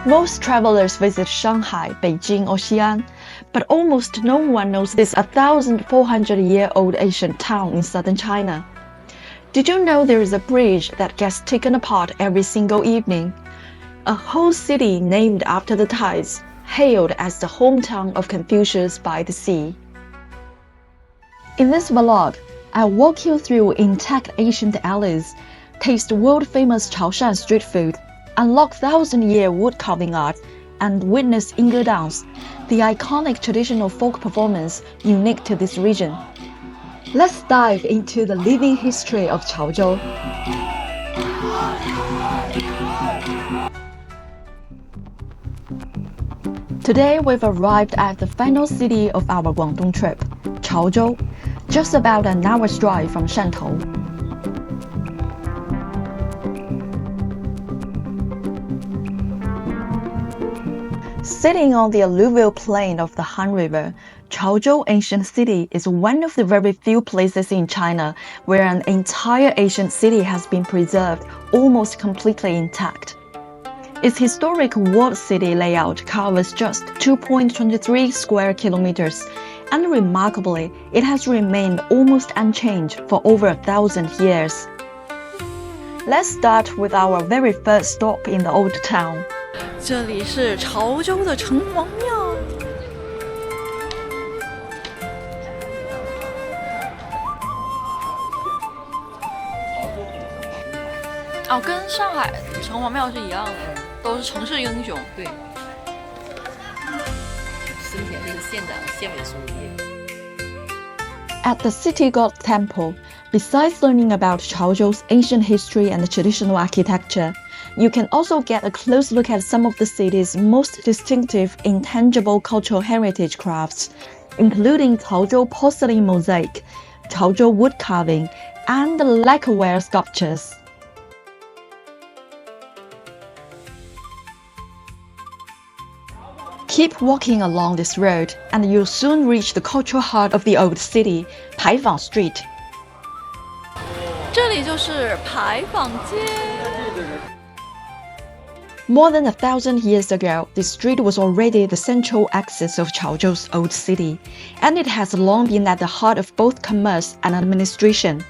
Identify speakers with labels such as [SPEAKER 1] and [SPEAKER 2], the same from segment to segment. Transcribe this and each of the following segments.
[SPEAKER 1] Most travelers visit Shanghai, Beijing, or Xi'an, but almost no one knows this 1,400-year-old ancient town in southern China. Did you know there is a bridge that gets taken apart every single evening? A whole city named after the tides, hailed as the hometown of Confucius by the sea. In this vlog, I'll walk you through intact ancient alleys, taste world-famous Chaoshan street food, unlock 1,000-year wood-carving art, and witness Inge dance, the iconic traditional folk performance unique to this region. Let's dive into the living history of Chaozhou. Today we've arrived at the final city of our Guangdong trip, Chaozhou, just about an hour's drive from Shantou. Sitting on the alluvial plain of the Han River, Chaozhou Ancient City is one of the very few places in China where an entire ancient city has been preserved almost completely intact. Its historic walled city layout covers just 2.23 square kilometers, and remarkably, it has remained almost unchanged for over 1,000 years. Let's start with our very first stop in the old town.
[SPEAKER 2] 这里是潮州的城隍庙。哦，跟上海城隍庙是一样的，都是城市英雄。对。生前就是县长、县委书记。
[SPEAKER 1] At the City God Temple, besides learning about Chaozhou's ancient history and traditional architecture, you can also get a close look at some of the city's most distinctive intangible cultural heritage crafts, including Chaozhou porcelain mosaic, Chaozhou wood carving, and lacquerware sculptures. Keep walking along this road, and you'll soon reach the cultural heart of the old city, Paifang Street.
[SPEAKER 2] 这里就是牌坊街。
[SPEAKER 1] More than 1,000 years ago, this street was already the central axis of Chaozhou's old city, and it has long been at the heart of both commerce and administration.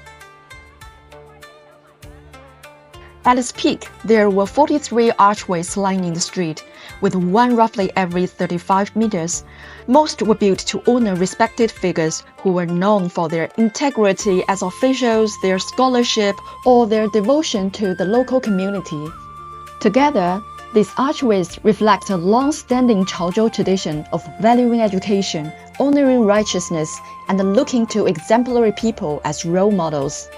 [SPEAKER 1] At its peak, there were 43 archways lining the street, with one roughly every 35 meters. Most were built to honor respected figures who were known for their integrity as officials, their scholarship, or their devotion to the local community. Together, these archways reflect a long-standing Chaozhou tradition of valuing education, honoring righteousness, and looking to exemplary people as role models.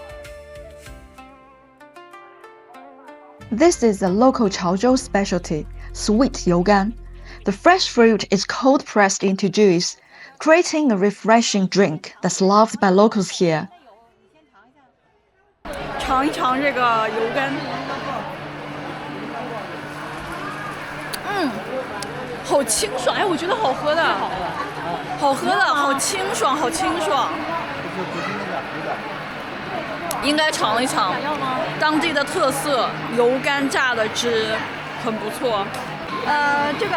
[SPEAKER 1] This is a local Chaozhou specialty, sweet yougan. The fresh fruit is cold-pressed into juice, creating a refreshing drink that's loved by locals here.
[SPEAKER 2] 尝一尝这个油柑。好清爽，哎，我觉得好喝的，好喝的，好清爽，好清爽。应该尝一尝当地的特色油柑榨的汁，很不错。这个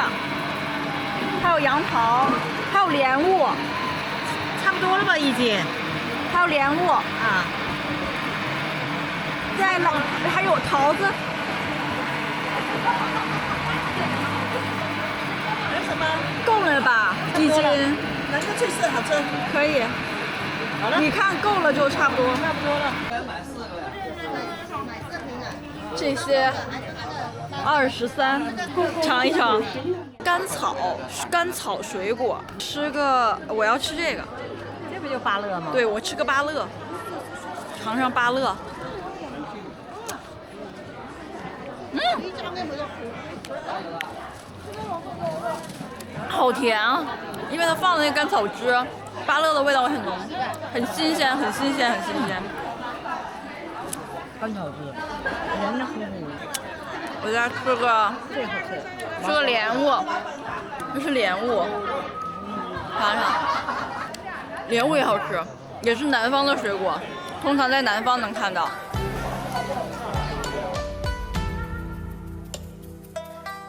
[SPEAKER 2] 还有杨桃，还有莲雾，
[SPEAKER 3] 差不多了吧，已经。
[SPEAKER 2] 还有莲雾
[SPEAKER 3] 啊，
[SPEAKER 2] 再来还有桃子。
[SPEAKER 3] 还有什么？
[SPEAKER 2] 够了吧？已经。
[SPEAKER 3] 哪个最适合好吃？
[SPEAKER 2] 可以。好了，你看够了就差不多。
[SPEAKER 3] 差不多了。
[SPEAKER 2] 这些23，尝一尝。甘草水果，吃个，我要吃这个。
[SPEAKER 3] 这不就芭乐吗？
[SPEAKER 2] 对，我吃个芭乐，尝尝芭乐。好甜啊！因为它放的那个甘草汁，芭乐的味道很浓，很新鲜，很新鲜，很新鲜。
[SPEAKER 3] 甘草汁，黏黏糊糊。
[SPEAKER 2] 我再吃个莲雾，这是莲雾，尝尝。莲雾也好吃，也是南方的水果，通常在南方能看到。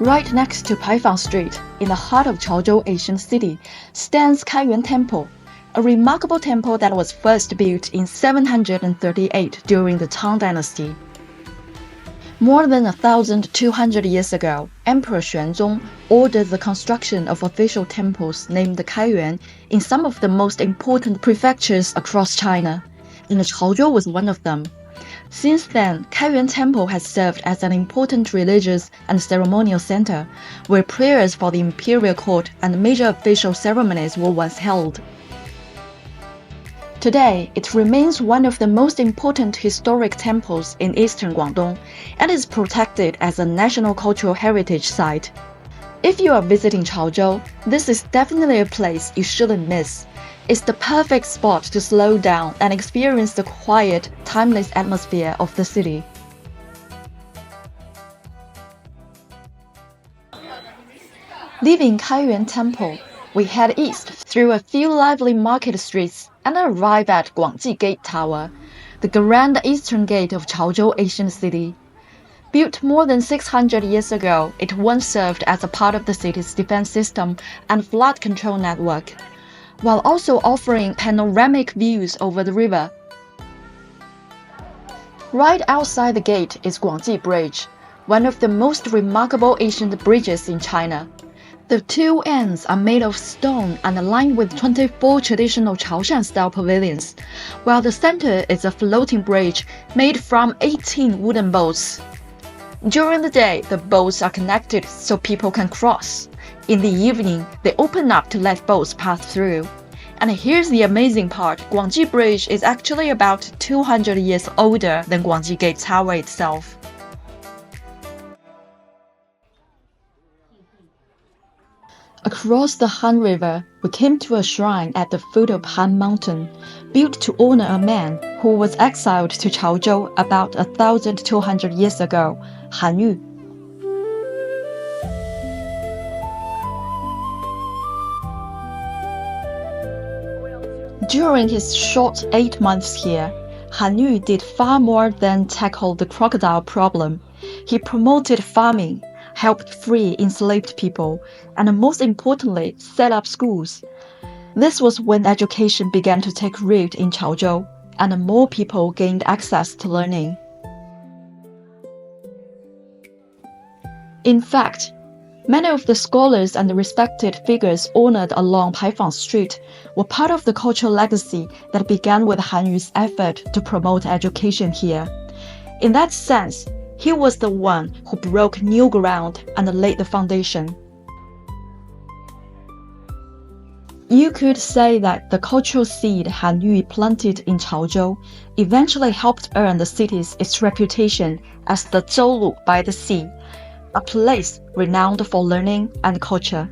[SPEAKER 1] Right next to Paifang Street, in the heart of Chaozhou ancient city, stands Kaiyuan Temple, a remarkable temple that was first built in 738 during the Tang Dynasty. More than 1,200 years ago, Emperor Xuanzong ordered the construction of official temples named Kaiyuan in some of the most important prefectures across China, and Chaozhou was one of them. Since then, Kaiyuan Temple has served as an important religious and ceremonial center, where prayers for the imperial court and major official ceremonies were once held. Today, it remains one of the most important historic temples in eastern Guangdong and is protected as a National Cultural Heritage Site. If you are visiting Chaozhou, this is definitely a place you shouldn't miss. It's the perfect spot to slow down and experience the quiet, timeless atmosphere of the city. Leaving Kaiyuan Temple, we head east through a few lively market streets and arrive at Guangji Gate Tower, the grand eastern gate of Chaozhou ancient city. Built more than 600 years ago, it once served as a part of the city's defense system and flood control network, while also offering panoramic views over the river. Right outside the gate is Guangji Bridge, one of the most remarkable ancient bridges in China. The two ends are made of stone and lined with 24 traditional Chaoshan-style pavilions, while the center is a floating bridge made from 18 wooden boats. During the day, the boats are connected so people can cross. In the evening, they open up to let boats pass through. And here's the amazing part, Guangji Bridge is actually about 200 years older than Guangji Gate Tower itself. Across the Han River, we came to a shrine at the foot of Han Mountain, built to honor a man who was exiled to Chaozhou about 1,200 years ago, Han Yu. During his short 8 months here, Han Yu did far more than tackle the crocodile problem. He promoted farming, helped free enslaved people, and most importantly, set up schools. This was when education began to take root in Chaozhou, and more people gained access to learning. In fact, many of the scholars and respected figures honored along Paifang Street were part of the cultural legacy that began with Han Yu's effort to promote education here. In that sense, he was the one who broke new ground and laid the foundation. You could say that the cultural seed Han Yu planted in Chaozhou eventually helped earn the city its reputation as the Zhoulu by the sea, a place renowned for learning and culture.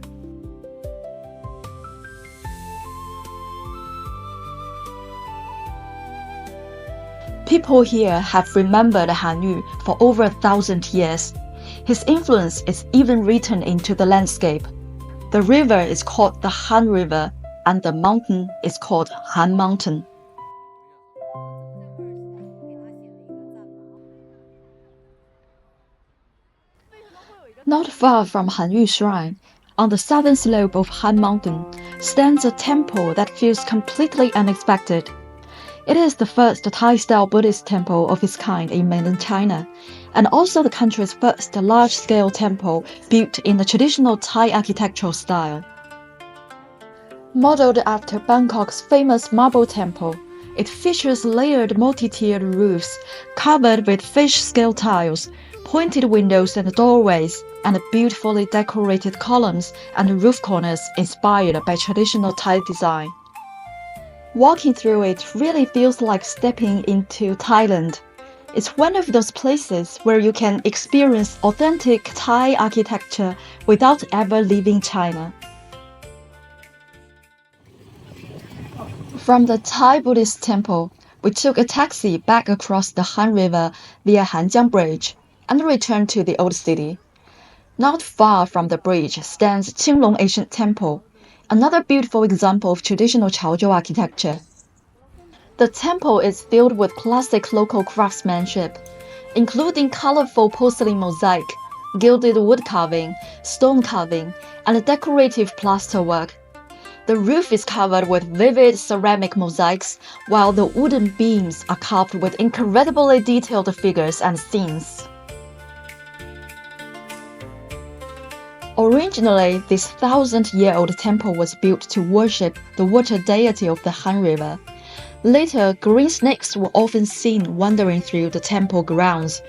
[SPEAKER 1] People here have remembered Han Yu for over 1,000 years. His influence is even written into the landscape. The river is called the Han River, and the mountain is called Han Mountain. Not far from Han Yu Shrine, on the southern slope of Han Mountain, stands a temple that feels completely unexpected. It is the first Thai-style Buddhist temple of its kind in mainland China, and also the country's first large-scale temple built in the traditional Thai architectural style. Modeled after Bangkok's famous marble temple, it features layered multi-tiered roofs covered with fish-scale tiles, pointed windows and doorways, and beautifully decorated columns and roof corners inspired by traditional Thai design. Walking through it really feels like stepping into Thailand. It's one of those places where you can experience authentic Thai architecture without ever leaving China. From the Thai Buddhist temple, we took a taxi back across the Han River via Hanjiang Bridge and returned to the old city. Not far from the bridge stands Qinglong Ancient Temple, another beautiful example of traditional Chaozhou architecture. The temple is filled with classic local craftsmanship, including colorful porcelain mosaic, gilded wood carving, stone carving, and decorative plasterwork. The roof is covered with vivid ceramic mosaics, while the wooden beams are carved with incredibly detailed figures and scenes. Originally, this 1,000-year-old temple was built to worship the water deity of the Han River. Later, green snakes were often seen wandering through the temple grounds,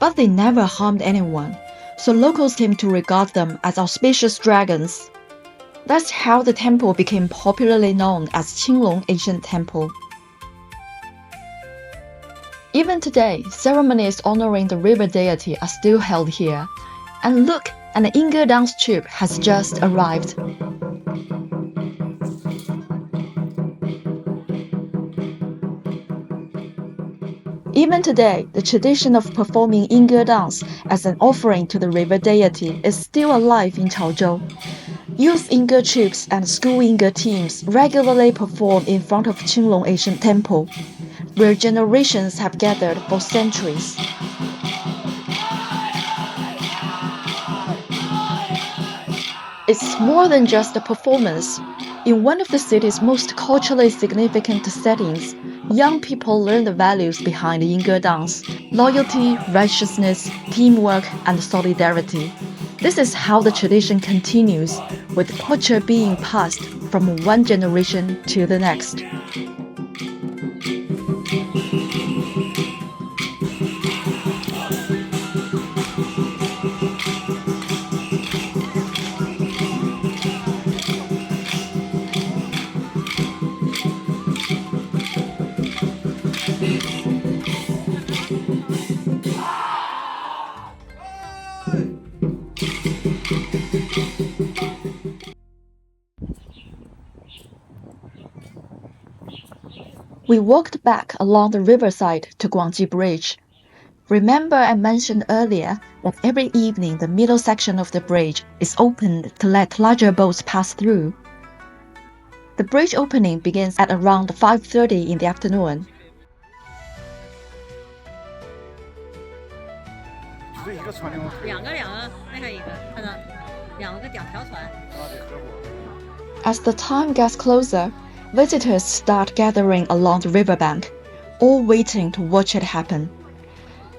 [SPEAKER 1] but they never harmed anyone, so locals came to regard them as auspicious dragons. That's how the temple became popularly known as Qinglong Ancient Temple. Even today, ceremonies honoring the river deity are still held here. And look, an Inge dance troupe has just arrived. Even today, the tradition of performing Inge dance as an offering to the river deity is still alive in Chaozhou. Youth Inge troupes and school Inge teams regularly perform in front of Qinglong Ancient Temple, where generations have gathered for centuries. It's more than just a performance. In one of the city's most culturally significant settings, young people learn the values behind Inge dance: loyalty, righteousness, teamwork, and solidarity. This is how the tradition continues, with culture being passed from one generation to the next. We walked back along the riverside to Guangji Bridge. Remember I mentioned earlier that every evening the middle section of the bridge is opened to let larger boats pass through. The bridge opening begins at around 5:30 in the afternoon. As the time gets closer, visitors start gathering along the riverbank, all waiting to watch it happen.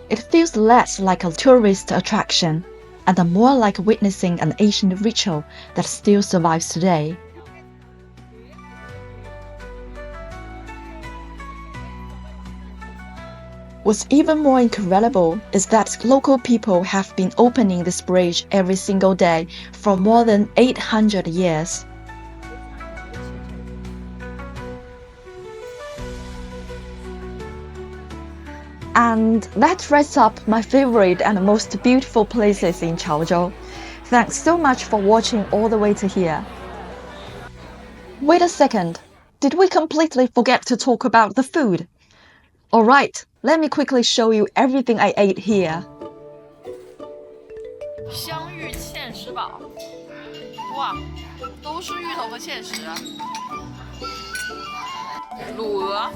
[SPEAKER 1] It feels less like a tourist attraction, and more like witnessing an ancient ritual that still survives today. What's even more incredible is that local people have been opening this bridge every single day for more than 800 years. And that wraps up my favorite and most beautiful places in Chaozhou. Thanks so much for watching all the way to here. Wait a second, did we completely forget to talk about the food? Alright, let me quickly show you everything I ate here.
[SPEAKER 2] 香芋芡实煲，哇，都是芋头和芡实。卤鹅，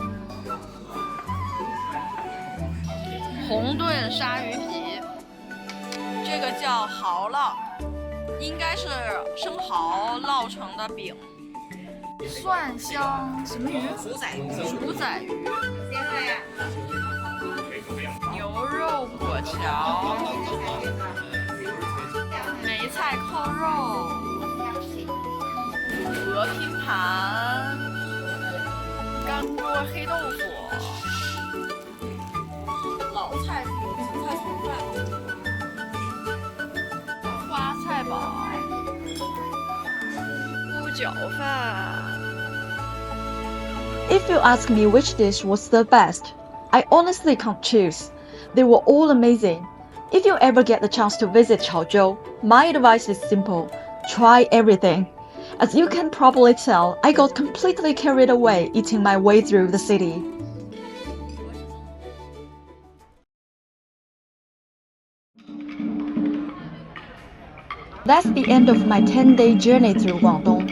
[SPEAKER 2] 红炖鲨鱼皮，这个叫蚝烙，应该是生蚝烙成的饼。蒜香什么鱼？鼠仔鱼。鼠仔鱼。牛肉果条，梅菜扣肉，鹅拼盘，干锅黑豆腐，老菜有紫菜炒饭，花菜煲，猪脚饭。
[SPEAKER 1] If you ask me which dish was the best, I honestly can't choose. They were all amazing. If you ever get the chance to visit Chaozhou, my advice is simple: try everything. As you can probably tell, I got completely carried away eating my way through the city. That's the end of my 10-day journey through Guangdong.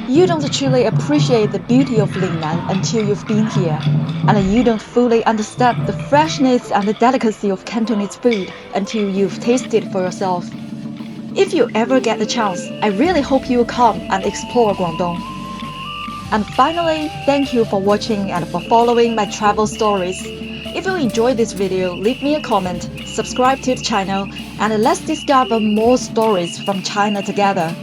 [SPEAKER 1] You don't truly appreciate the beauty of Lingnan until you've been here, and you don't fully understand the freshness and the delicacy of Cantonese food until you've tasted for yourself. If you ever get the chance, I really hope you will come and explore Guangdong. And finally, thank you for watching and for following my travel stories. If you enjoyed this video, leave me a comment, subscribe to the channel, and let's discover more stories from China together.